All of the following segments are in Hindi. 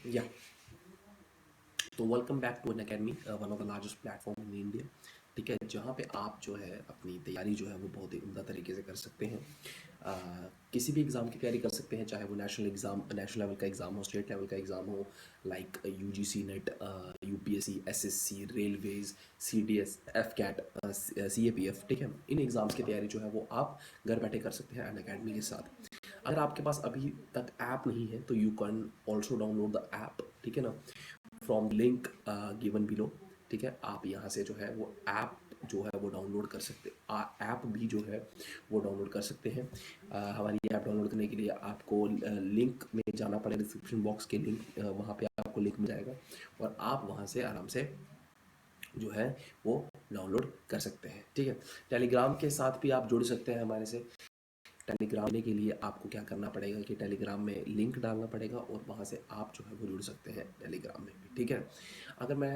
या तो welcome back to Unacademy, one of the largest platform in India. ठीक है, जहाँ पे आप जो है अपनी तैयारी जो है वो बहुत ही उम्दा तरीके से कर सकते हैं। किसी भी एग्ज़ाम की तैयारी कर सकते हैं, चाहे वो नेशनल लेवल का एग्ज़ाम हो, स्टेट लेवल का एग्ज़ाम हो, like UGC net, UPSC, SSC, railways, CDS, AFCAT, CAPF. ठीक है, इन एग्ज़ाम्स की तैयारी जो है वो आप घर बैठे कर सकते हैं अन अकेडमी के साथ। अगर आपके पास अभी तक ऐप नहीं है तो you can also download the app. ठीक है ना, फ्रॉम लिंक गिवन बिलो। ठीक है, आप यहाँ से जो है वो ऐप जो है वो डाउनलोड कर सकते, ऐप भी जो है वो डाउनलोड कर सकते हैं। हमारी ऐप डाउनलोड करने के लिए आपको लिंक में जाना पड़ेगा, डिस्क्रिप्शन बॉक्स के लिंक, वहाँ पे आपको लिंक मिल जाएगा और आप वहाँ से आराम से जो है वो डाउनलोड कर सकते हैं। ठीक है, टेलीग्राम के साथ भी आप जुड़ सकते हैं हमारे से। टेलीग्राम के लिए आपको क्या करना पड़ेगा कि टेलीग्राम में लिंक डालना पड़ेगा और वहाँ से आप जो है वो जुड़ सकते हैं टेलीग्राम में भी। ठीक है, अगर मैं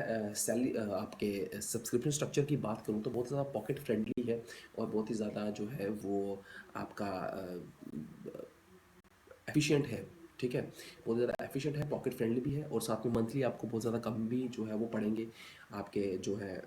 आपके सब्सक्रिप्शन स्ट्रक्चर की बात करूँ तो बहुत ज़्यादा पॉकेट फ्रेंडली है और बहुत ही ज़्यादा जो है वो आपका एफिशिएंट है। ठीक है, बहुत ज़्यादा एफिशिएंट है, पॉकेट फ्रेंडली भी है और साथ में मंथली आपको बहुत ज़्यादा कम भी जो है वो पड़ेंगे। आपके जो है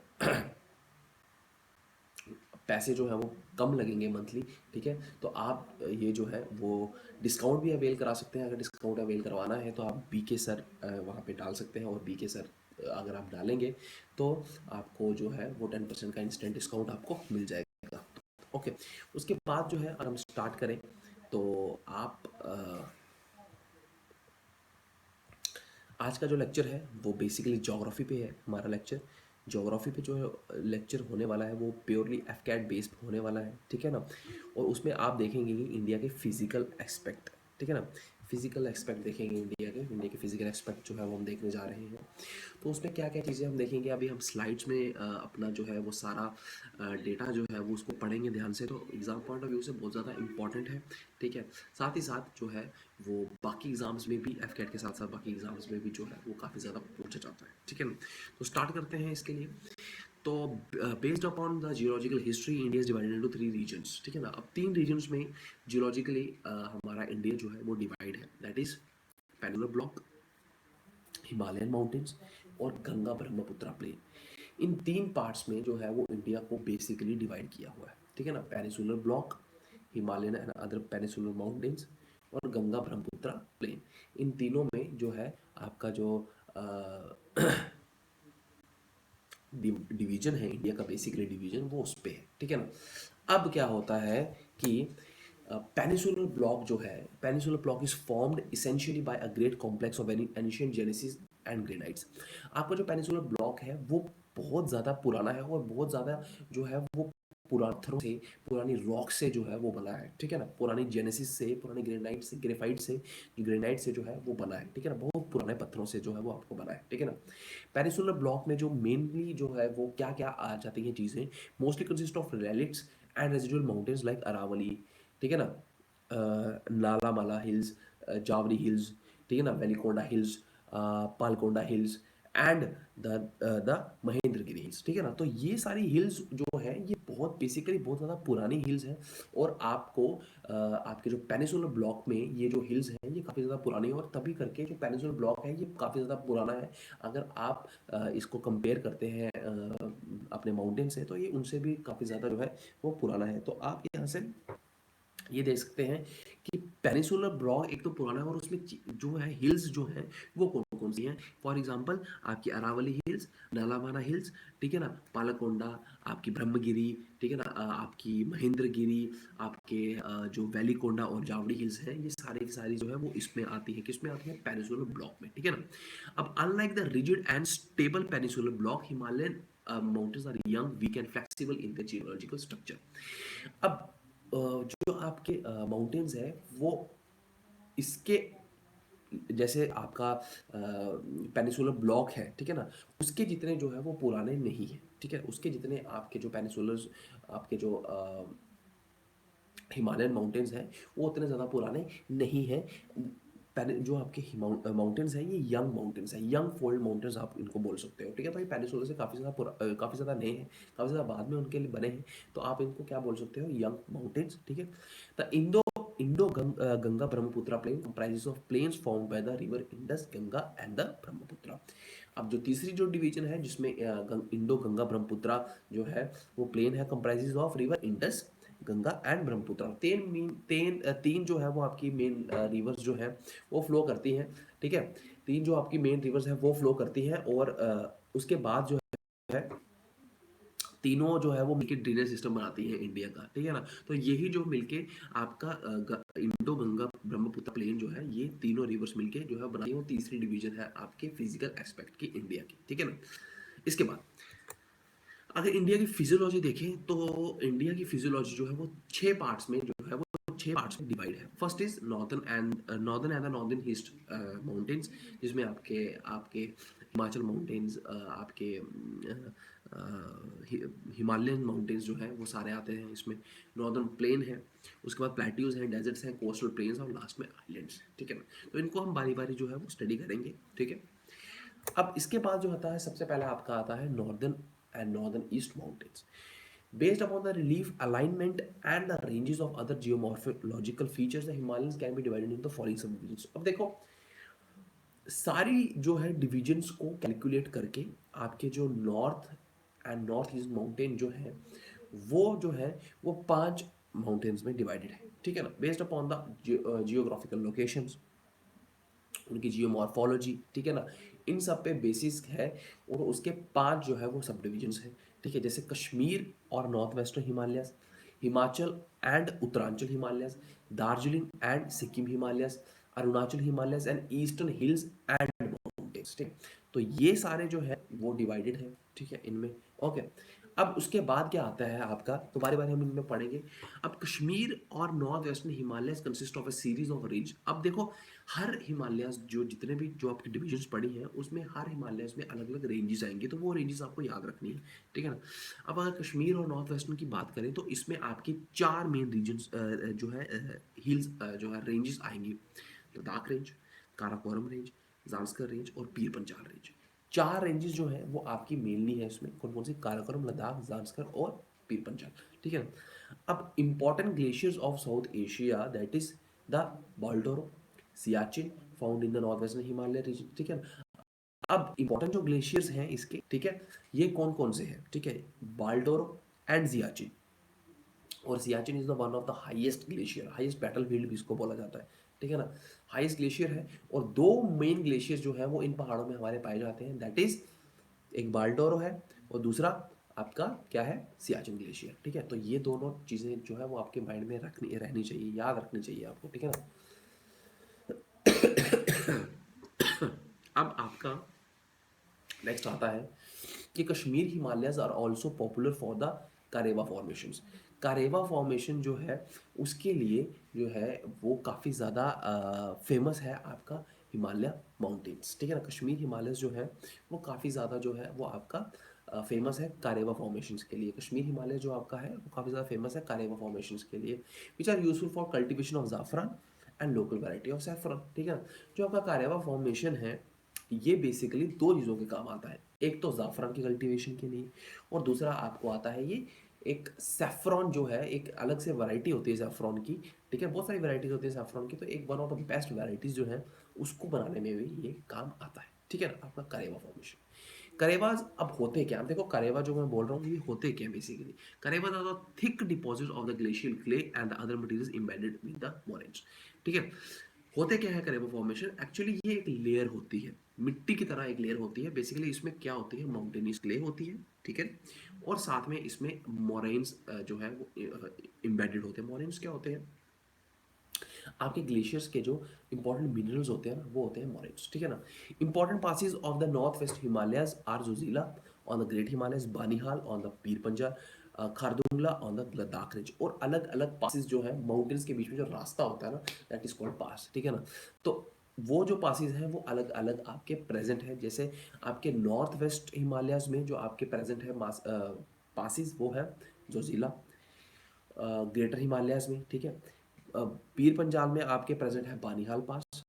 पैसे जो है वो कम लगेंगे मंथली। ठीक है, तो आप ये जो है वो डिस्काउंट भी अवेल करा सकते हैं। अगर डिस्काउंट अवेल करवाना है तो आप बी के सर वहाँ पे डाल सकते हैं और बी के सर अगर आप डालेंगे तो आपको जो है वो 10% का इंस्टेंट डिस्काउंट आपको मिल जाएगा। ओके, उसके बाद जो है अगर हम स्टार्ट करें तो आप आज का जो लेक्चर है वो बेसिकली ज्योग्राफी पे है। हमारा लेक्चर ज्योग्राफी पे जो है लेक्चर होने वाला है वो प्योरली एफकैट बेस्ड होने वाला है। ठीक है ना, और उसमें आप देखेंगे कि इंडिया के फिजिकल एक्सपेक्ट। ठीक है ना, फिजिकल एक्सपेक्ट देखेंगे इंडिया के फिजिकल एक्सपेक्ट जो है वो हम देखने जा रहे हैं। तो उसमें क्या क्या चीज़ें हम देखेंगे, अभी हम स्लाइड्स में अपना जो है वो सारा डेटा जो है वो उसको पढ़ेंगे ध्यान से, तो एग्ज़ाम पॉइंट ऑफ व्यू से बहुत ज़्यादा इंपॉर्टेंट है। ठीक है, साथ ही साथ जो है वो बाकी एग्ज़ाम्स में भी एफ के साथ साथ बाकी एग्ज़ाम्स में भी जो है वो काफ़ी ज़्यादा पूछा जाता है। ठीक है ना, तो स्टार्ट करते हैं इसके लिए। तो based upon the geological history, India is divided into 3 regions. ठीक है ना, अब 3 रीजन्स में जियोलॉजिकली हमारा इंडिया जो है वो डिवाइड है, that is peninsular block, Himalayan mountains और गंगा ब्रह्मपुत्रा प्लेन। इन 3 पार्ट्स में जो है वो इंडिया को बेसिकली डिवाइड किया हुआ है। ठीक है ना, peninsular block, Himalayan and other peninsular mountains और गंगा ब्रह्मपुत्रा प्लेन। इन तीनों में जो है आपका जो डिवीजन है इंडिया का, बेसिकली डिवीजन वो उस पे है। ठीक है ना, अब क्या होता है कि पेनिनसुलर ब्लॉक जो है, peninsular block is formed essentially by a great complex of ancient genesis and granites. आपका जो पेनिनसुलर ब्लॉक है वो बहुत ज़्यादा पुराना है और बहुत ज़्यादा जो है वो पत्थरों से, पुरानी रॉक से जो है वो बना है। ठीक है ना, पुरानी जेनेसिस से, पुरानी ग्रेनाइट से, ग्रेनाइट से जो है वो बना है। ठीक है ना, बहुत पुराने पत्थरों से जो है वो आपको बना है। ठीक है ना, पेनिनसुलर ब्लॉक में जो मेनली जो है वो क्या क्या आ जाती हैं चीज़ें, mostly consist of relics and residual mountains like Aravalli. ठीक है ना, नालामाला हिल्स, जावरी हिल्स। ठीक है ना, Velikonda hills, Palkonda hills and the Mahendragiri hills. ठीक है ना, तो ये सारी हिल्स जो है ये बहुत बेसिकली बहुत ज़्यादा पुरानी हिल्स हैं और आपको आपके जो पेनिनसुलर ब्लॉक में ये जो हिल्स हैं ये काफ़ी ज़्यादा पुरानी है और तभी करके जो पेनिनसुलर ब्लॉक है ये काफ़ी ज़्यादा पुराना है। अगर आप इसको कंपेयर करते हैं अपने माउंटेन से तो ये उनसे भी काफ़ी ज़्यादा जो है वो पुराना है। तो आप यहाँ से ये देख सकते हैं कि पेनिनसुलर ब्लॉक एक तो पुराना है और उसमें जो है हिल्स जो हैं वो कौन कौन सी हैं। फॉर एग्जांपल आपकी अरावली हिल्स, नालामाना हिल्स। ठीक है ना, पालाकोंडा, आपकी ब्रह्मगिरी। ठीक है ना, आपकी महेंद्रगिरी, आपके जो वेलिकोंडा और जावड़ी हिल्स हैं ये सारी की सारी जो है वो इसमें आती है, किसमें आती है, पेनिनसुलर ब्लॉक में। ठीक है ना, अब unlike the rigid and stable peninsular block, Himalayan mountains are young, weak and flexible in the geological structure. अब जो आपके माउंटेन्स है वो इसके जैसे आपका पेनिनसुलर ब्लॉक है। ठीक है ना, उसके जितने जो है वो पुराने नहीं है। ठीक है, उसके जितने आपके जो पेनिनसुलर, आपके जो हिमालयन माउंटेन्स हैं वो उतने ज़्यादा पुराने नहीं हैं। जो आपके माउंटेन्स हैं ये यंग माउंटेन्स हैं, यंग फोल्ड माउंटेन्स आप इनको बोल सकते हो। ठीक है, तो ये पेनिनसुलर से काफ़ी ज़्यादा नए हैं, काफ़ी ज़्यादा बाद में उनके लिए बने हैं, तो आप इनको क्या बोल सकते हो, यंग माउंटेन्स। ठीक है, the Indo Indo Ganga Brahmaputra plain comprises of plains formed by the river Indus, Ganga and the Brahmaputra. अब जो तीसरी जो डिवीजन है जिसमें इंडो गंगा ब्रह्मपुत्र जो है वो प्लेन है, comprises of river Indus, Ganga and Brahmaputra. तीन जो है वो आपकी मेन रिवर्स जो है वो फ्लो करती हैं, ठीक है। तीन जो आपकी मेन रिवर्स है वो फ्लो करती हैं, और उसके बाद जो है तीनों जो है वो मिलके ड्रेनेज सिस्टम बनाती है इंडिया का, ठीक है ना। तो यही जो मिलके आपका इंडो गंगा ब्रह्मपुत्र प्लेन जो है, ये तीनों रिवर्स मिलके जो है बनाती है, वो तीसरी डिवीजन है आपके फिजिकल एस्पेक्ट की इंडिया की, ठीक है ना। इसके बाद अगर इंडिया की फिजियोलॉजी देखें तो इंडिया की फिजियोलॉजी जो है वो 6 पार्ट्स में जो है वो 6 पार्ट्स में डिवाइड है। First is northern and the northern east mountains, जिसमें आपके आपके हिमाचल माउंटेन्स, आपके हिमालयन माउंटेन्स जो है वो सारे आते हैं इसमें। नॉर्दर्न प्लेन है, उसके बाद प्लेट्यूज हैं, डेजर्ट्स हैं, कोस्टल प्लेन्स और लास्ट में आइलैंड्स, ठीक है ना। तो इनको हम बारी बारी जो है वो स्टडी करेंगे, ठीक है। अब इसके बाद जो आता है सबसे पहला आपका आता है northern and northern east mountains. Based upon the relief alignment and the ranges of other geomorphological features, the Himalayas can be divided into the following subdivisions। अब देखो सारी जो है डिविजन्स को कैलकुलेट करके आपके जो north and north east mountain जो है वो जो है वो 5 माउंटेन्स में डिवाइडेड है, ठीक है ना। Based upon the geographical locations, उनकी जियोमॉर्फोलॉजी, ठीक है ना, इन सब पे बेसिस है, और उसके 5 जो है वो सब डिविजन्स हैं, ठीक है। जैसे कश्मीर और north western Himalayas, Himachal and Uttaranchal Himalayas, Darjeeling and Sikkim Himalayas, Arunachal Himalayas and eastern hills and mountains, ठीक। तो ये सारे जो है वो डिवाइडेड है, ठीक है, इनमें, ओके। अब उसके बाद क्या आता है आपका, तो बारी बारी हम इनमें पढ़ेंगे। अब कश्मीर और north western Himalayas consist of a series of range. अब देखो हर हिमालयस जो जितने भी जो आपकी डिविजन्स पड़ी हैं उसमें हर हिमालयस में अलग अलग रेंजेस आएंगे, तो वो रेंजेस आपको याद रखनी है, ठीक है ना। अब अगर कश्मीर और नॉर्थ वेस्टर्न की बात करें तो इसमें आपकी 4 मेन रीजन्स जो है हिल्स जो है रेंजेस आएंगी। Ladakh range, Karakoram range, Zanskar range और पीर पंजाल रेंज। 4 रेंजेस जो है वो आपकी मेनली है इसमें, कौन कौन सी, काराकोरम, लद्दाख, जांस्कर और पीर पंजाल, ठीक है ना। अब important glaciers of South Asia that is the Baltoro, Siachen found in the north western Himalaya region, ठीक है ना। अब इंपॉर्टेंट जो ग्लेशियर्स हैं इसके, ठीक है, ये कौन कौन से हैं, ठीक है, बाल्टोरो एंड सियाचिन। और Siachen is the one of the highest glacier, highest battle field भी इसको बोला जाता है, ठीक है ना। हाईएस्ट ग्लेशियर है, और 2 मेन ग्लेशियर जो है वो इन पहाड़ों में हमारे पाए जाते हैं, दैट इज एक बाल्टोरो है और दूसरा आपका क्या है, सियाचिन ग्लेशियर, ठीक है। तो ये दोनों चीज़ें जो है वो आपके माइंड में रखनी रहनी चाहिए, याद रखनी चाहिए आपको, ठीक है ना। अब आपका नेक्स्ट आता है कि Kashmir Himalayas are also popular for the Karewa formations. Karewa formation जो है उसके लिए जो है वो काफ़ी ज़्यादा फेमस है आपका हिमालय माउंटेन्स, ठीक है ना। कश्मीर हिमालयस जो है वो काफ़ी ज़्यादा जो है वो आपका फेमस है कारेवा फॉर्मेशंस के लिए। कश्मीर हिमालय जो आपका है वो काफ़ी ज़्यादा फेमस है कारेवा फॉर्मेशंस के लिए, which are useful for cultivation of जाफरान and local variety of saffron, ठीक है ना। जो आपका कारेवा फॉर्मेशन है ये बेसिकली 2 चीज़ों के काम आता है, एक तो ज़ाफ़रान की कल्टीवेशन के लिए, और दूसरा आपको आता है ये एक सैफ़रॉन जो है, एक अलग से वैरायटी होती है सैफ़रॉन की, ठीक है। बहुत सारी वैरायटीज़ होती है सैफ़रॉन की, तो एक one of the best varieties जो है उसको बनाने में भी ये काम आता है, ठीक है ना, आपका करेवा फॉर्मेशन। करेवाज अब होते क्या, अब देखो करेवा जो मैं बोल रहा हूँ ये होते क्या basically. Karewas are the thick deposit of the glacial clay and the other materials embedded with the moraines, ठीक है। होते क्या है करेवा फॉर्मेशन, एक्चुअली ये एक लेयर होती है, मिट्टी की तरह एक लेयर होती है। बेसिकली इसमें क्या होती है, माउंटेनियस क्ले होती है, ठीक है, और साथ में इसमें मोरेन्स जो है वो एम्बेडेड होते हैं। मोरेन्स क्या होते हैं, आपके ग्लेशियर्स के जो इंपॉर्टेंट मिनरल्स होते हैं ना वो होते हैं मोरेन्स, ठीक है ना। Important passes of the north west Himalayas are Zojila on the great Himalayas, Banihal on the Pir Panjal, Khardungla on the Ladakh range. और अलग अलग पासेस जो है माउंटेन्स के बीच में जो रास्ता होता है ना दैट इज कॉल्ड पास, ठीक है ना। तो वो जो पासेस हैं वो अलग अलग आपके प्रेजेंट है। जैसे आपके नॉर्थ वेस्ट हिमालयस में जो आपके प्रेजेंट है पासेस वो है जोजिला, ग्रेटर हिमालयस में, ठीक है। पीर पंजाल में आपके प्रेजेंट है बानीहाल पास,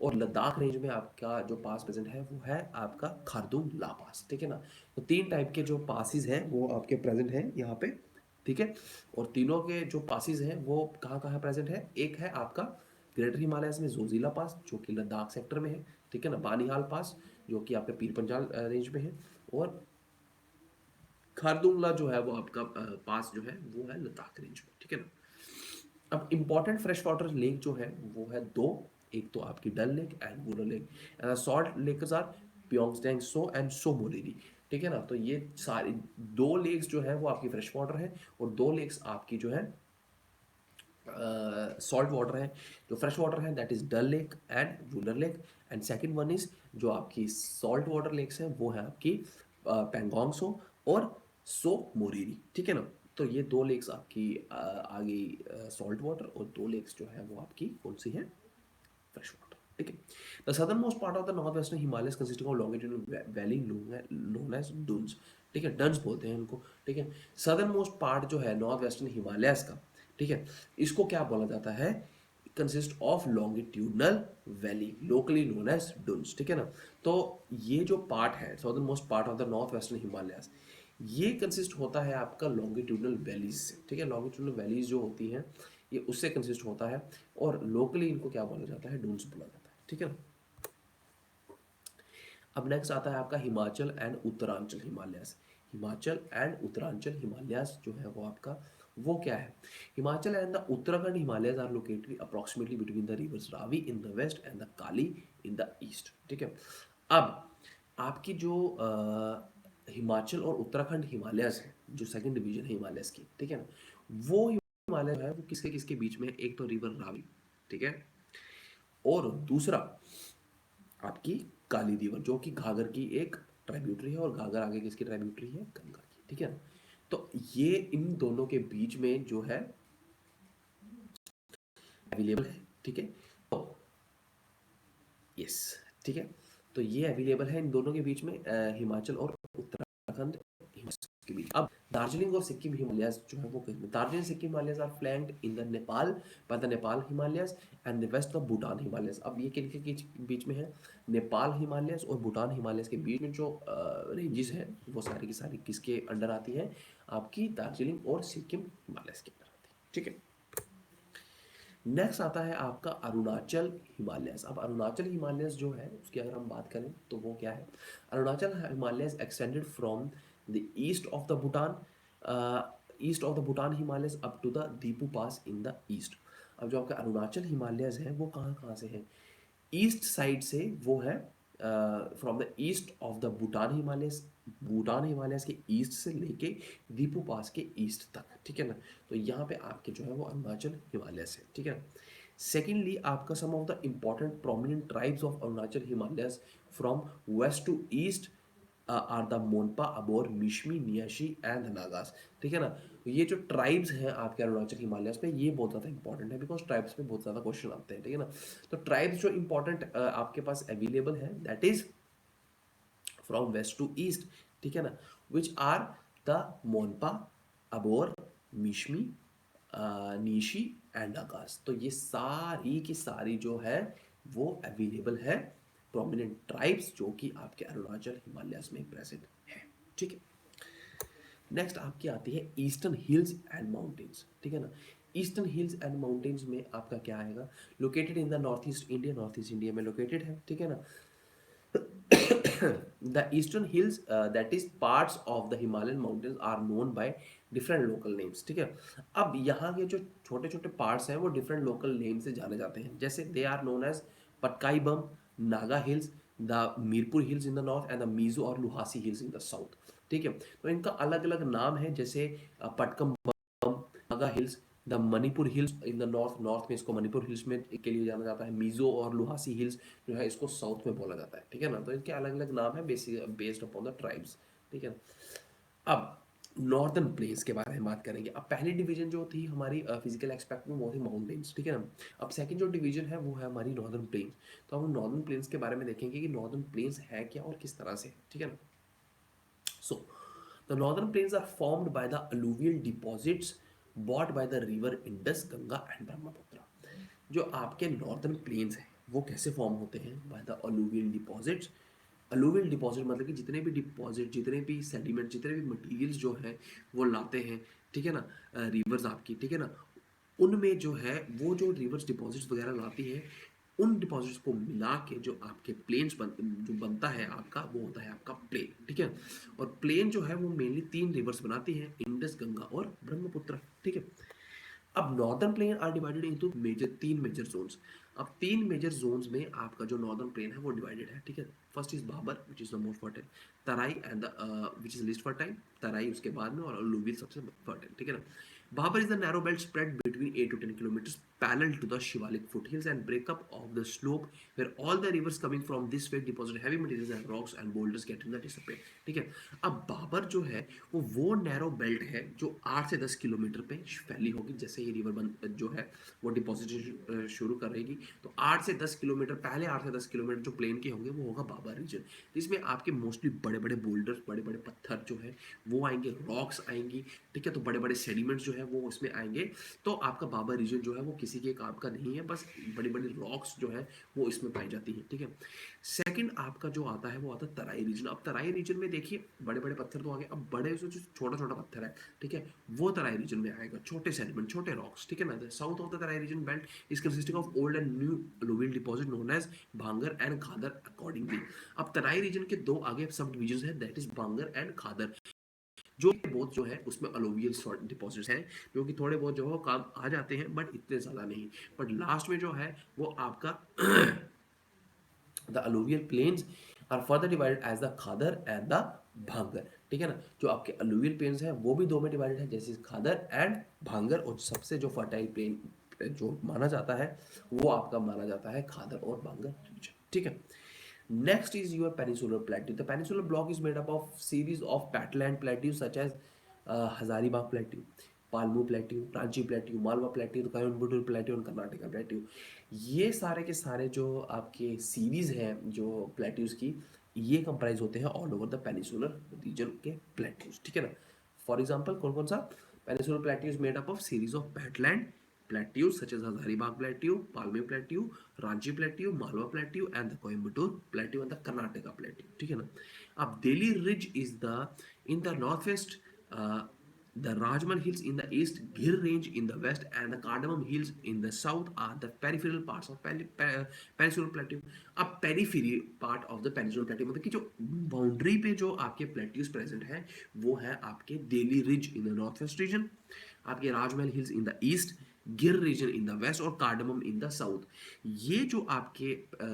और लद्दाख रेंज में आपका जो पास प्रेजेंट है वो है आपका खारदुंग ला पास, ठीक है ना। तो 3 टाइप के जो पासिस हैं वो आपके प्रेजेंट हैं यहाँ पे ठीक है। और तीनों के जो पासिस हैं वो कहाँ कहाँ प्रेजेंट है, एक है आपका ग्रेटर हिमालयस में जोजिला पास जो कि लद्दाख सेक्टर में है, ठीक है ना, बानीहाल पास जो कि आपके पीर पंजाल रेंज में है, और खारदुंगला जो है वो आपका पास जो है वो है लद्दाख रेंज में, ठीक है ना। अब इंपॉर्टेंट फ्रेश वाटर लेक जो है वो है दो, एक तो आपकी Dal lake and Wular lake, salt lakes are Pangong Tso and Tso Moriri, ठीक है ना। तो ये सारी दो लेक्स जो है वो आपकी फ्रेश वाटर है, और दो लेक्स आपकी जो है सॉल्ट वाटर है। जो फ्रेश वाटर है that is Dal lake and Wular lake, and second one is जो आपकी सॉल्ट वाटर लेक्स है वो है आपकी पेंगोंग सो और सो मोरिरी, ठीक है ना। तो ये दो लेक्स आपकी आ गई सॉल्ट वाटर, और दो लेक्स जो है वो आपकी कौन सी है, फ्रेश वाटर, ठीक है। The southern most part of the north western Himalayas consisting of longitudinal valley known as Duns, ठीक है, डंस बोलते हैं इनको, ठीक है। सदर्न मोस्ट पार्ट जो है नॉर्थ वेस्टर्न हिमालयस का, ठीक है, इसको क्या बोला जाता है, consist of longitudinal valley locally known as Duns, ठीक है ना। तो ये जो पार्ट है southern most part of the north western Himalayas, ये कंसिस्ट होता है आपका लॉन्गिट्यूडनल वैलीज से, ठीक है। लॉन्गिट्यूडनल वैलीज जो होती हैं ये उससे कंसिस्ट होता है, और लोकली इनको क्या बोला जाता है, डून्स बोला जाता है, ठीक है ना। अब नेक्स्ट आता है आपका हिमाचल एंड उत्तरांचल हिमालयस। हिमाचल एंड उत्तरांचल हिमालयस जो है वो आपका वो क्या है, Himachal and the Uttarakhand Himalayas are located approximately between the rivers Ravi in the west and the Kali in the east, ठीक है। अब आपकी जो हिमाचल और उत्तराखंड हिमालयस है, जो सेकंड डिवीजन है हिमालयस की, ठीक है ना, वो हिमालय है वो किसके किसके बीच में है, एक तो रिवर रावी, ठीक है, और दूसरा आपकी काली रिवर जो कि घाघर की एक ट्राइब्यूटरी है, और घाघर आगे किसकी ट्राइब्यूटरी है, गंगा की, ठीक है ना। तो ये इन दोनों के बीच में जो है अवेलेबल है, ठीक है। तो यस, ठीक है, तो ये अवेलेबल है इन दोनों के बीच में, हिमाचल और उत्तराखंड हिमाचल के बीच। अब दार्जिलिंग और सिक्किम हिमालयस जो है वो किसमें, Darjeeling Sikkim Himalayas are flanked in the Nepal by the Nepal Himalayas and the west of Bhutan Himalayas. अब ये किनके बीच में है, नेपाल हिमालयस और भूटान हिमालयस के बीच में जो रेंजेस हैं वो सारी की सारी किसके अंडर आती है, आपकी दार्जिलिंग और सिक्किम हिमालयस के अंडर आती है, ठीक है। नेक्स्ट आता है आपका अरुणाचल हिमालयस। अब अरुणाचल हिमालयस जो है उसकी अगर हम बात करें तो वो क्या है, Arunachal Himalayas extended from the east of the Bhutan, east of the Bhutan Himalayas up to the Diphu pass in the east. अब जो आपका अरुणाचल हिमालयस है वो कहाँ कहाँ से है, ईस्ट साइड से वो है, from the east of the Bhutan Himalayas, Bhutan Himalayas के ईस्ट से लेके दीपू पास के ईस्ट तक, ठीक है ना। तो यहाँ पे आपके जो है वो अरुणाचल हिमालयस है, ठीक है। सेकेंडली आपका some of the important prominent tribes of Arunachal Himalayas from west to east are the Monpa Abor Mishmi Nyishi and Nagas, ठीक है ना। तो ये जो ट्राइब्स हैं आपके अरुणाचल हिमालयस में ये बहुत ज़्यादा इंपॉर्टेंट है, बिकॉज ट्राइब्स में बहुत ज़्यादा क्वेश्चन आते हैं, ठीक है ना। तो ट्राइब्स जो इंपॉर्टेंट आपके पास अवेलेबल है that is from west to east, ठीक है ना, which are the Monpa Abor Mishmi Nyishi and Nagas. तो ये सारी की सारी जो है वो अवेलेबल है प्रोमिनेंट ट्राइब्स जो कि आपके अरुणाचल हिमालयस में प्रेजेंट है, ठीक है। नेक्स्ट आपकी आती है ईस्टर्न हिल्स एंड माउंटेन्स, ठीक है ना। ईस्टर्न हिल्स एंड माउंटेन्स में आपका क्या आएगा, located in the north east India, north east India में लोकेटेड है, ठीक है ना। The eastern hills that is parts of the Himalayan mountains are known by different local names, ठीक है। अब यहाँ के जो छोटे छोटे पार्ट्स हैं वो डिफरेंट लोकल नेम से जाने जाते हैं, जैसे they are known as Patkai Bum, Naga hills, the Mirpur hills in the north and the Mizo और Lushai hills in the south, ठीक है। तो इनका अलग अलग नाम है, जैसे Patkai Bum, Naga hills, the Manipur hills in the north, north में इसको मणिपुर हिल्स में के लिए जाना जाता है, मीजो और लुहासी हिल्स जो है इसको साउथ में बोला जाता है, ठीक है ना। तो इनके अलग अलग नाम है बेस्ड अपॉन द ट्राइब्स, ठीक है। अब नॉर्दर्न प्लेन्स के बारे में बात करेंगे। अब पहली डिवीजन जो थी हमारी फिजिकल एक्सपेक्ट में वो थी माउंटेन्स, ठीक है ना। अब सेकंड जो डिवीजन है वो है हमारी नॉर्दर्न प्लेन्स। तो हम नॉर्दर्न प्लेन्स के बारे में देखेंगे कि नॉर्दर्न प्लेन्स है क्या और किस तरह से, ठीक है ना। So, the northern plains are formed by the alluvial deposits brought by the river Indus, Ganga and Brahmaputra. जो आपके नॉर्दर्न प्लेन्स हैं वो कैसे फॉर्म होते हैं, by the alluvial deposits alluvial deposit मतलब कि जितने भी डिपॉजिट, जितने भी सेडिमेंट, जितने भी मटेरियल्स जो हैं वो लाते हैं, ठीक है ना, रिवर्स आपकी, ठीक है ना, उनमें जो है वो जो रिवर्स डिपॉजिट्स वगैरह लाती है, उन डिपॉजिट्स को मिला के जो आपके जो बनता है आपका, वो होता है आपका प्लेन, ठीक है। और प्लेन जो है वो मेनली 3 रिवर्स बनाती हैं, इंडस, गंगा और ब्रह्मपुत्र, ठीक है। अब northern plain are divided into तीन मेजर जोन्स। अब 3 मेजर जोन्स में आपका जो नॉर्दर्न प्लेन है वो डिवाइडेड है, ठीक है। First is Bhabar which is the most fertile, Terai and which is least fertile, Terai उसके बाद में, और अलूवियल सबसे फर्टाइल, ठीक है ना। Babar is the narrow belt spread between 8 to 10 kilometers parallel to the Shivalik foothills and breakup of the slope where all the rivers coming from this way deposit heavy materials and rocks and boulders getting the disappear, ठीक है। अब बाबर जो है वो नैरो बेल्ट है जो 8 से 10 किलोमीटर पे फैली होगी। जैसे ही रिवर जो है वो डिपॉजिट शुरू करेगी तो 8 से 10 किलोमीटर, पहले 8 से 10 किलोमीटर जो प्लेन के होंगे वो होगा बाबर रीजन, जिसमें आपके मोस्टली बड़े बड़े बोल्डर, बड़े बड़े पत्थर जो है वो आएंगे, रॉक्स आएंगी, ठीक है। तो बड़े बड़े सेडिमेंट्स जो है वो उसमें आएंगे। तो आपका बाबर रीजन जो है वो किसी के काम का नहीं है, बस बड़ी बड़ी रॉक्स जो है वो इसमें पाई जाती है, ठीक है। सेकंड आपका जो आता है वो आता है तराई रीजन। अब तराई रीजन में देखिए बड़े बड़े पत्थर तो आ गए, अब बड़े से जो छोटा छोटा पत्थर है, ठीक है, वो तराई रीजन में आएगा, छोटे सेडिमेंट, छोटे रॉक्स, ठीक है ना। South of the Terai region belt is consisting of old and new alluvial deposit known as Bhangar and Khadar accordingly. अब तराई रीजन के 2 आगे सब डिविजन है, that is Bhangar and Khadar. जो बहुत जो है उसमें अलूवियल डिपॉजिट्स हैं जो कि थोड़े बहुत जो है काम आ जाते हैं, बट इतने ज़्यादा नहीं। बट लास्ट में जो है वो आपका the alluvial plains are further divided as the Khadar and the Bhangar, ठीक है ना। जो आपके अलूवियल प्लेन्स हैं वो भी 2 में डिवाइडेड है, जैसे खादर एंड भांगर। और सबसे जो फर्टाइल प्लेन जो माना जाता है वो आपका माना जाता है खादर और भांगर रीजन, ठीक है। Next is your peninsular plateau. The peninsular block is made up of series of patland plateaus such as Hazaribagh Plateau, Palmu Plateau, Ranchi Plateau, Malwa Plateau, Coimbatore Plateau और कर्नाटका Plateau। ये सारे के सारे जो आपके सीरीज हैं जो प्लेट्यूज की, ये कंप्राइज होते हैं all over the peninsular region के प्लेट्यूज, ठीक है ना। फॉर एग्जांपल कौन कौन सा, peninsular plateau is made up of series of patland plateaus such as Hazaribagh Plateau, Palme Plateau, Ranchi Plateau, Malwa Plateau and the Coimbatore Plateau and the Karnataka Plateau, ठीक है ना। अब Delhi Ridge is the in the northwest, uh, the Rajman Hills in the east, Gir Range in the west and the Cardamom Hills in the south are the peripheral parts of Peninsular Plateau। अब periphery part of the Peninsular Plateau मतलब कि जो बाउंड्री पे जो आपके प्लेट्यूज प्रेजेंट हैं वो है आपके Delhi ridge in the north west region, आपके Rajmahal hills in the east, Gir region in the west और कार्डमम इन द साउथ। ये जो आपके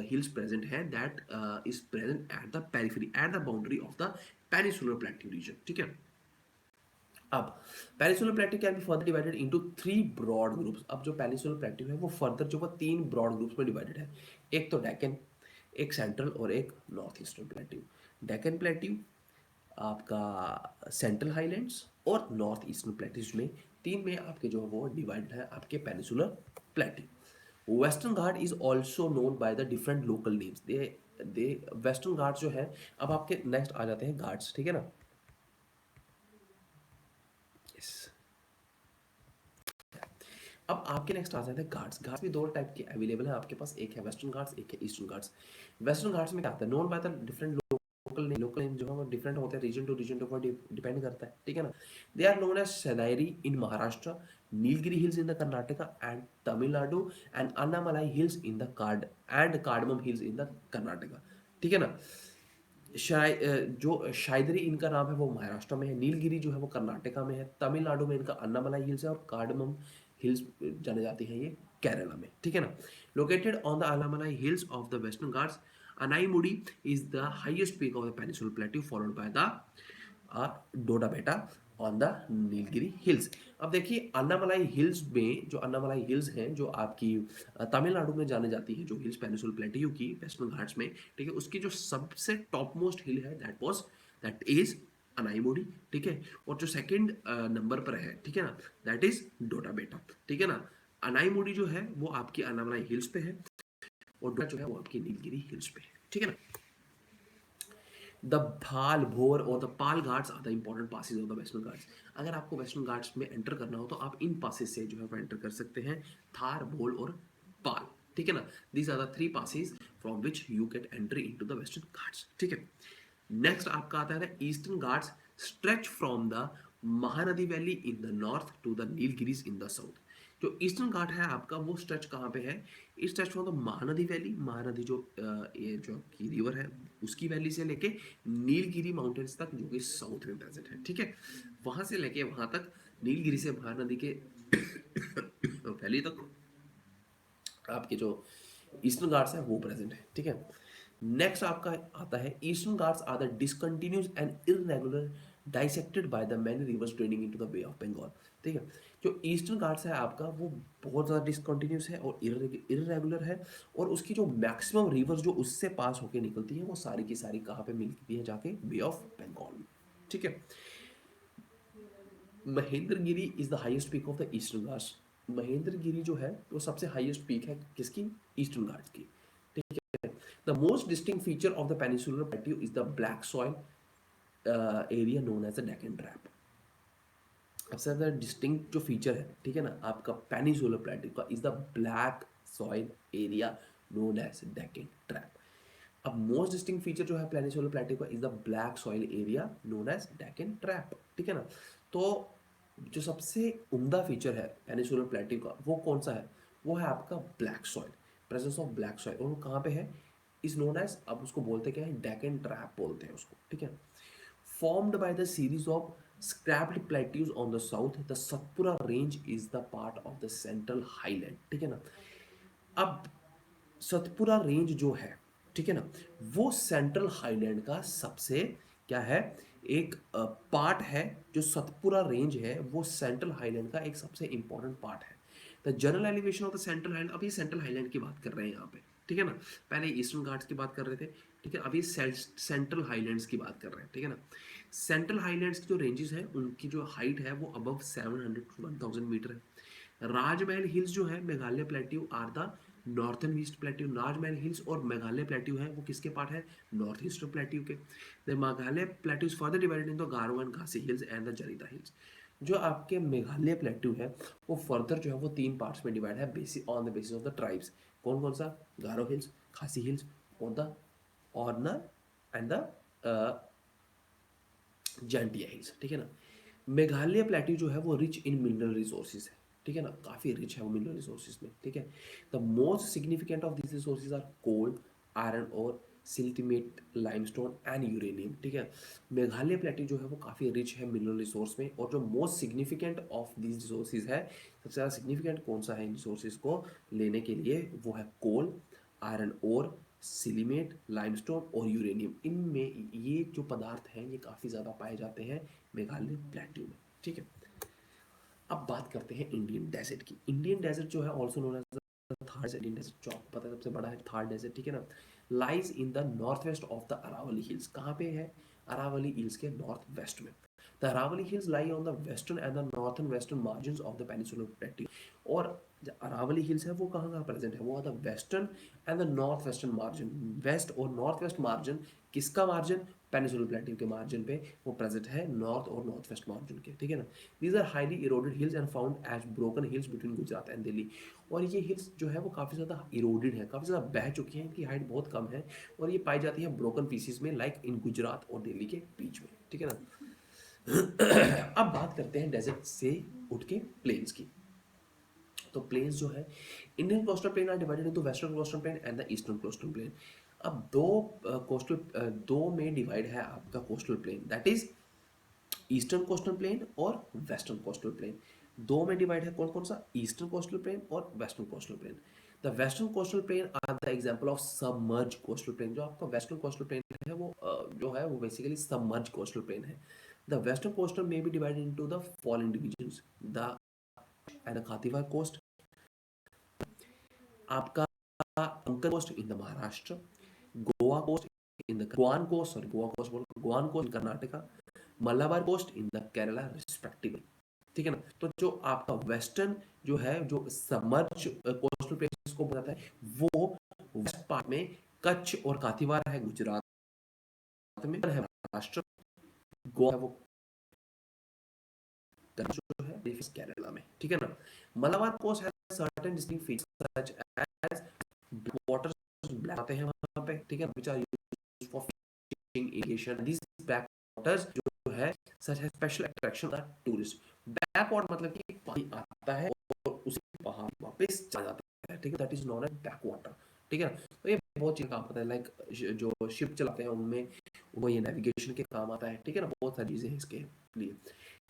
हिल्स प्रेजेंट हैं that is present at the periphery, at the boundary of the peninsular plateau region, ठीक है। अब peninsular plateau can be further divided into 3 broad groups. अब जो पेनिसुलर प्लेट्यू है वो फर्दर जो वो 3 ब्रॉड ग्रुप्स में डिवाइडेड है। एक तो डेक्कन, एक सेंट्रल और एक north eastern plateau. Deccan plateau, आपका सेंट्रल हाईलैंड्स और नॉर्थ ईस्टर्न प्लेट्यूज में, 3 में आपके जो है वो डिवाइडेड है आपके peninsular plateau. Western Ghat is also known by the different local names. The western Ghat जो है, अब आपके नेक्स्ट आ जाते हैं घाट्स, ठीक है ना। yes. अब आपके नेक्स्ट आ जाते हैं घाट्स। घाट्स भी 2 टाइप के अवेलेबल हैं आपके पास, एक है वेस्टर्न घाट्स, एक है ईस्टर्न घाट्स। वेस्टर्न घाट्स में क्या आता है, known by the different local name जो है वो डिफरेंट होते हैं, रीजन टू रीजन के ऊपर डिपेंड करता है, ठीक है ना। They are known as Sahyadri in Maharashtra, Nilgiri hills in the Karnataka and Tamil Nadu and Annamalai hills in the cardamom hills in the Karnataka, ठीक है ना। जो शायदरी इनका नाम है वो महाराष्ट्र में है, नीलगिरी जो है वो कर्नाटका में है, तमिलनाडु में इनका अन्नामलाई हिल्स है और कार्डमम हिल्स जाने जाती हैं ये केरला में, ठीक है ना। Located on the Annamalai hills of the western Ghats, Anaimudi is the highest peak of the Peninsular Plateau, followed by the डोडा बेटा ऑन द नीलगिरी हिल्स। अब देखिए अन्नामलाई हिल्स में, जो अन्नामलाई हिल्स हैं जो आपकी तमिलनाडु में जाने जाती है, जो हिल्स पेनिसुलर प्लेटियो की वेस्टर्न घाट्स में, ठीक है, उसकी जो सबसे टॉप मोस्ट हिल है दैट इज अनाईमोडी, ठीक है। और जो सेकंड नंबर पर है, ठीक है ना, दैट इज डोडा बेटा, ठीक है ना। अनाईमोडी जो है वो आपकी अन्नामलाई हिल्स पे है और डोडा जो है वो आपकी नीलगिरी हिल्स पे है, ठीक है ना। द भाल भोर और the Pal ghats are the important passes of the western ghats. अगर आपको वेस्टर्न घाट्स में एंटर करना हो तो आप इन पासेज से जो है वो एंटर कर सकते हैं, थार, भोल और पाल, ठीक है ना। These are the 3 passes from which you get entry into the western ghats, ठीक है। नेक्स्ट आपका आता है eastern ghats stretch from the Mahanadi valley in the north to the Nilgiris in the south. जो ईस्टर्न घाट है आपका वो स्ट्रेच कहाँ पे है, इस stretch from the Mahanadi valley, Mahanadi जो ये जो की रिवर है उसकी वैली से लेके नीलगिरी माउंटेन्स तक जो कि साउथ में प्रेजेंट है, ठीक है। वहां से लेके वहां तक नीलगिरी से महानदी के वैली तक आपके जो ईस्टर्न घाट्स है वो प्रेजेंट है, ठीक है। नेक्स्ट आपका आता है eastern ghats are the discontinuous and irregular dissected by the many rivers draining into the Bay of Bengal, ठीक है। जो ईस्टर्न घाट्स है आपका वो बहुत ज़्यादा डिसकंटिन्यूस है और इररेगुलर है, और उसकी जो मैक्सिमम रिवर्स जो उससे पास होकर निकलती है वो सारी की सारी कहाँ पे मिलती है, जाके बे ऑफ बंगाल में, ठीक है। Mahendragiri is the highest peak of the eastern Ghats. Mahendragiri जो है वो सबसे हाईएस्ट पीक है किसकी, ईस्टर्न घाट्स की, ठीक है। The most distinct feature of the peninsular plateau is the black soil area known as the Deccan trap. सबसे ज़्यादा डिस्टिंक्ट जो फीचर है, ठीक है ना, आपका पेनिसुलर प्लेट्यू का is the black soil area known as Deccan trap. अब मोस्ट डिस्टिंक्ट फीचर जो है पेनिसुलर प्लेट्यू का is the black soil area known as Deccan trap, ठीक है ना। तो जो सबसे उम्दा फीचर है पेनिसुलर प्लेट्यू का वो कौन सा है, वो है आपका black soil, presence of black soil, और वो कहाँ पे है, इज नोन एज, अब उसको बोलते क्या है, डेक्कन ट्रैप बोलते हैं उसको, ठीक है। Formed by the series of scrapped plateaus on the south, the Satpura range is the part of the central highland, ठीक है ना। अब सतपुरा रेंज जो है, ठीक है ना, वो सेंट्रल हाईलैंड का सबसे क्या है, एक पार्ट है। जो सतपुरा रेंज है वो सेंट्रल हाईलैंड का एक सबसे इंपॉर्टेंट पार्ट है। The general elevation of the central highland, अभी सेंट्रल हाईलैंड की बात कर रहे हैं यहाँ पे, ठीक है ना। पहले ईस्टर्न घाट्स की बात कर रहे थे, ठीक है, अभी सेंट्रल हाईलैंड्स की बात कर रहे हैं, ठीक है ना। सेंट्रल हाईलैंड्स की जो रेंजेस है उनकी जो हाइट है वो अबव 700 टू 1000 मीटर है। राजमहल हिल्स जो है Meghalaya plateau are the northern east plateau, Rajmahal hills और मेघालय प्लेट्यू है वो किसके पार्ट है, नॉर्थ ईस्टर्न प्लेट्यू के। The Meghalaya plateau is further divided into Garo and Khasi hills and the Jaintia hills. जो आपके मेघालय प्लेट्यू है वो फर्दर जो है वो तीन पार्ट्स में डिवाइड है, basis on the basis of the tribes. कौन कौन सा, गारो हिल्स, खासी हिल्स और द ऑर्नर एंड द जैंटिया हिल्स, ठीक है ना। मेघालय प्लेट्यू जो है वो रिच इन मिनरल रिसोर्सेज है, ठीक है ना, काफ़ी रिच है वो मिनरल रिसोर्सेज में, ठीक है। The most significant of this resources are coal, iron और सिल्टीमेट, लाइमस्टोन एंड यूरेनियम, ठीक है। मेघालय प्लेट्यू जो है वो काफ़ी रिच है मिनरल रिसोर्स में, और जो most significant of this resources है, सबसे ज़्यादा सिग्निफिकेंट कौन सा है इन रिसोर्सेज को लेने के लिए, वो है कोल, आयरन और सिलिमेट, लाइमस्टोन और यूरेनियम। इनमें ये जो पदार्थ हैं ये काफ़ी ज़्यादा पाए जाते हैं मेघालय प्लेट्यू में, ठीक है। अब बात करते हैं इंडियन डेजर्ट की। इंडियन डेजर्ट जो है also known as Thar Indian desert, जो आपको पता है सबसे बड़ा है थार डेजर्ट, ठीक है ना, lies in the north west of the Aravalli hills. कहाँ पे है, अरावली हिल्स के नॉर्थ वेस्ट में। The Aravalli hills lie on the western and the northern western margin of the peninsular plateau. और जो अरावली हिल्स है वो कहाँ कहाँ प्रेजेंट है, वो the western and the north western margin, west और नॉर्थ वेस्ट मार्जिन, किसका मार्जिन, पेनिसुलर प्लेट्यू के मार्जिन पे वो प्रेजेंट है, नॉर्थ और नॉर्थ वेस्ट मार्जिन के, ठीक है ना। These are highly eroded hills and found as broken hills between Gujarat and Delhi. और ये हिल्स जो है वो काफ़ी ज़्यादा इरोडेड है, काफ़ी ज़्यादा बह चुकी हैं, इनकी हाइट बहुत कम है, और ये पाई जाती है ब्रोकन पीसीज में, लाइक इन गुजरात और दिल्ली के बीच में, ठीक है ना। अब बात करते हैं डेजर्ट से उठ के प्लेन्स की। तो प्लेन्स जो है, Indian coastal plain are divided into western coastal plain and the eastern coastal plain. अब दो में डिवाइड है आपका coastal plain, that is eastern coastal plain और वेस्टर्न कोस्टल प्लेन। दो में डिवाइड है, कौन कौन सा, ईस्टर्न कोस्टल प्लेन और western coastal plain. The western coastal plain are the example of submerge coastal plain. जो आपका वेस्टर्न कोस्टल प्लेन है वो जो है वो बेसिकली सबमर्ज कोस्टल प्लेन है। द वेस्टर्न कोस्टल में be divided into the following divisions, the and the Kathiawar coast, आपका अंकल coast in the Maharashtra, Goa coast in the Goan coast, sorry Goa coast बोल, Goan coast in Karnataka, Malabar coast in the Kerala respectively, ठीक है ना। तो जो आपका वेस्टर्न जो है, जो सबमर्ज कोस्टल प्लेसेस को बताता है, वो वेस्ट पार्ट में कच्छ और काथीवार है गुजरात में, है महाराष्ट्र, गोवा है वो जो है केरला में, ठीक है ना। Malabar coast has certain distinct features such as water black आते हैं वहां पे, ठीक है, which are used for fishing, irrigation. These backwaters जो है such has special attraction of tourist. Backwater मतलब कि पानी आता है और उसी पहाड़ वापस चला जाता है, ठीक है, that is known as backwater, ठीक है। तो ये बहुत चीज काम आता है, लाइक जो शिप चलाते हैं उनमें वो ये नेविगेशन के काम आता है, ठीक है ना, बहुत सारी चीजें हैं इसके लिए।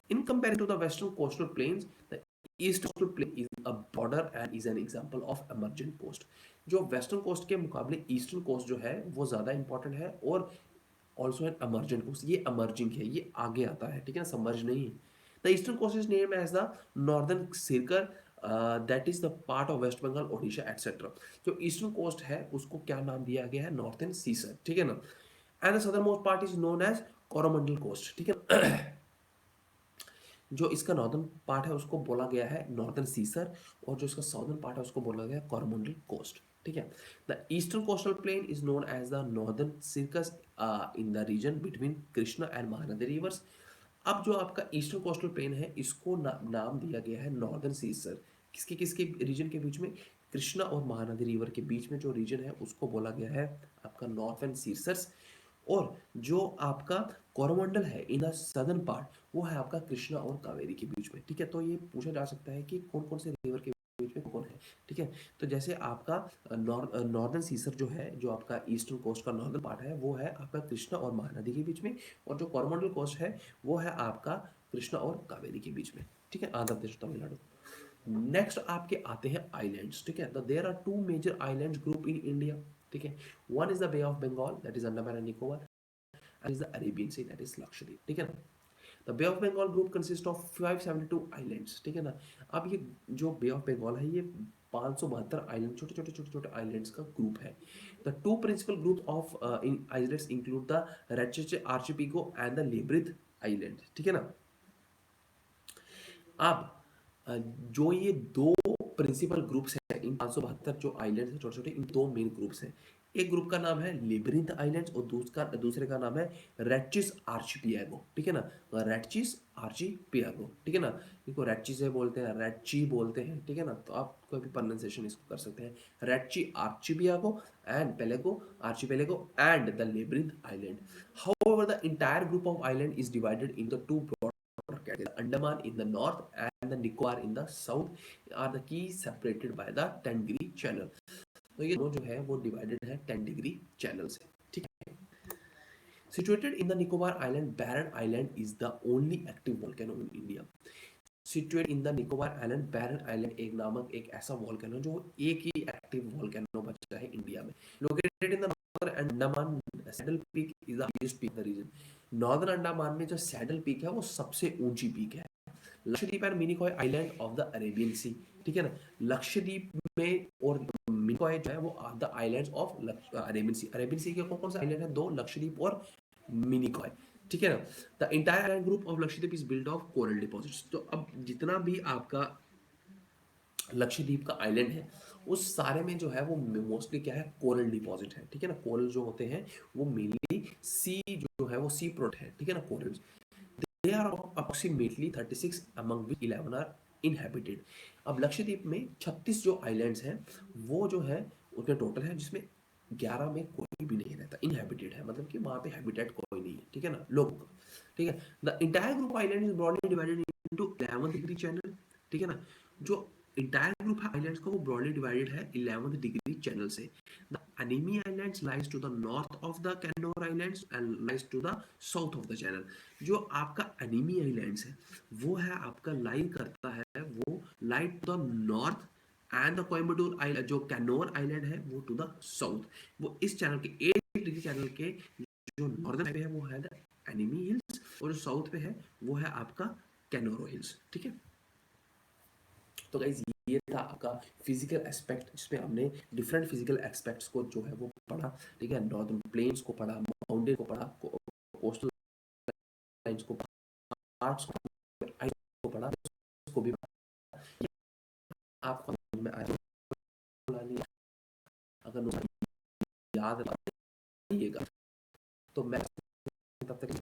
In comparison to the western coastal plains, the east coastal plain is a broader and is an example of emergent coast. जो वेस्टर्न कोस्ट के मुकाबले ईस्टर्न कोस्ट जो है वो ज़्यादा इंपॉर्टेंट है और ऑल्सो एन emergent कोस्ट, ये emerging है, ये आगे आता है, ठीक है ना, सबमर्ज नहीं है। The eastern coast is named as the northern Circar, that is the part of West Bengal, Odisha etcetera. जो ईस्टर्न कोस्ट है उसको क्या नाम दिया गया है, नॉर्थन सीसर, ठीक है ना। And the southern most part is known as Coromandel coast, ठीक है। जो इसका नॉर्दर्न पार्ट है उसको बोला गया है नॉर्दर्न सीसर, और जो इसका साउदर्न पार्ट है उसको बोला गया है कोरोमंडल कोस्ट, ठीक है। The eastern coastal plain is known as the northern Circars in the region between Krishna and Mahanadi rivers. अब जो आपका ईस्टर्न कोस्टल प्लेन है इसको नाम दिया गया है नॉर्दर्न सीसर, किसके किसके रीजन के बीच में, कृष्णा और महानदी रिवर के बीच में जो रीजन है उसको बोला गया है आपका नॉर्थर्न सीसर्स। और जो आपका कोरोमंडल है इन द सदर्न पार्ट वो है आपका कृष्णा और कावेरी के बीच में, ठीक है। तो ये पूछा जा सकता है कि कौन कौन से रिवर के बीच में कौन है, ठीक है। तो जैसे आपका नॉर्दर्न सीसर जो है, जो आपका ईस्टर्न कोस्ट का नॉर्दर्न पार्ट है वो है आपका कृष्णा और महानदी के बीच में, और जो कोरोमंडल कोस्ट है वो है आपका कृष्णा और कावेरी के बीच में, ठीक है, आंध्र प्रदेश तमिलनाडु। नेक्स्ट आपके आते हैं आइलैंड्स, ठीक है। There are two major islands group in India, ठीक है। One is the Bay of Bengal, that is Andaman and Nicobar, and is the Arabian Sea, that is Lakshadweep, ठीक है ना। The Bay of Bengal group consist of 572 islands, ठीक है ना। अब ये जो बे ऑफ बंगाल है ये 572 आइलैंड, छोटे छोटे छोटे छोटे आइलैंड्स का ग्रुप है। The two principal group of in islands include the Ritchie's archipelago and the Labyrinth island, ठीक है ना। अब जो ये दो प्रिंसिपल ग्रुप्स हैं, इन 572 जो आइलैंड्स हैं छोटे छोटे, इन दो मेन ग्रुप्स हैं। एक ग्रुप का नाम है लेब्रिंथ आइलैंड्स और दूसरे का नाम है रेटचिस आर्चिपियागो, ठीक है ना। रेटचिस आर्चिपियागो, ठीक है ना। इनको रेटचिस बोलते हैं, रेटची बोलते हैं, ठीक है ना। तो आप कोई भी प्रोनाउंसिएशन इसको कर सकते हैं, Ritchie archipelago and pelago archipelago and the Labyrinth island. However, the entire group of island is divided into two broad categories. Andaman in the north and the Nicobar in the south are the key separated by the 10-degree channel. तो ये दोनों जो है वो डिवाइडेड है 10 डिग्री चैनल से, ठीक है। Situated in the Nicobar Island, Barren Island is the only active volcano in India. Situated in the Nicobar Island, Barren Island एक नामक एक ऐसा वॉल्केनो जो एक ही एक्टिव वॉल्केनो बचा है इंडिया में। Located in the northern Andaman, Saddle Peak is the highest peak in the region. Northern Andaman में जो सैडल पीक है वो सबसे ऊंची पीक है। Lakshadweep and Minicoy island of the Arabian sea, ठीक है ना। लक्षद्वीप में और मिनिकॉय जो है वो the islands of Arabian sea. Arabian sea के कौन कौन से आइलैंड है, दो, लक्षद्वीप और मिनिकॉय, ठीक है ना। The entire island group of Lakshadweep is build of coral deposits. तो अब जितना भी आपका लक्षद्वीप का आइलैंड है उस सारे में जो है वो मोस्टली क्या है, कोरल डिपॉजिट है, ठीक है ना। कोरल जो होते हैं वो मेनली सी जो है वो सी प्रोडक्ट है, ठीक है ना, corals. They are approximately 36 among which 11 are inhabited. अब लक्षद्वीप में 36 जो आइलैंड्स हैं वो जो है उतने टोटल है, जिसमें 11 में कोई भी नहीं रहता, इनहेबिटेड है, मतलब कि वहां पे हैबिटेट कोई नहीं है, ठीक है ना, लोग, ठीक है। The entire group island is broadly divided into 11 degree channel, ठीक है ना। जो इंटायर ग्रुप है आइलैंड्स का वो ब्रॉडली डिवाइडेड है 11 डिग्री चैनल से। The Amini islands lies to the north of the Cannanore islands and lies to the south of the channel. जो आपका अनिमी आइलैंड्स है वो है आपका लाई करता है वो light to the north and the Coimbatore island, जो कैनोर आइलैंड है वो टू द साउथ। वो इस चैनल के 8 डिग्री चैनल के जो नॉर्दर्न पे है वो है द एनिमी हिल्स, और जो साउथ पे है वो है आपका कैनोरो हिल्स, ठीक है। तो गाइस ये था आपका फिजिकल एस्पेक्ट, जिसमें हमने डिफरेंट फिजिकल एस्पेक्ट्स को जो है वो पढ़ा, ठीक है। नॉर्दर्न प्लेन्स को पढ़ा, माउंटेन को पढ़ा, कोस्टल लाइंस को, पार्ट्स को पढ़ा, उसको भी आपको समझ में आया। अगर याद रखिएगा तो मैं तब तक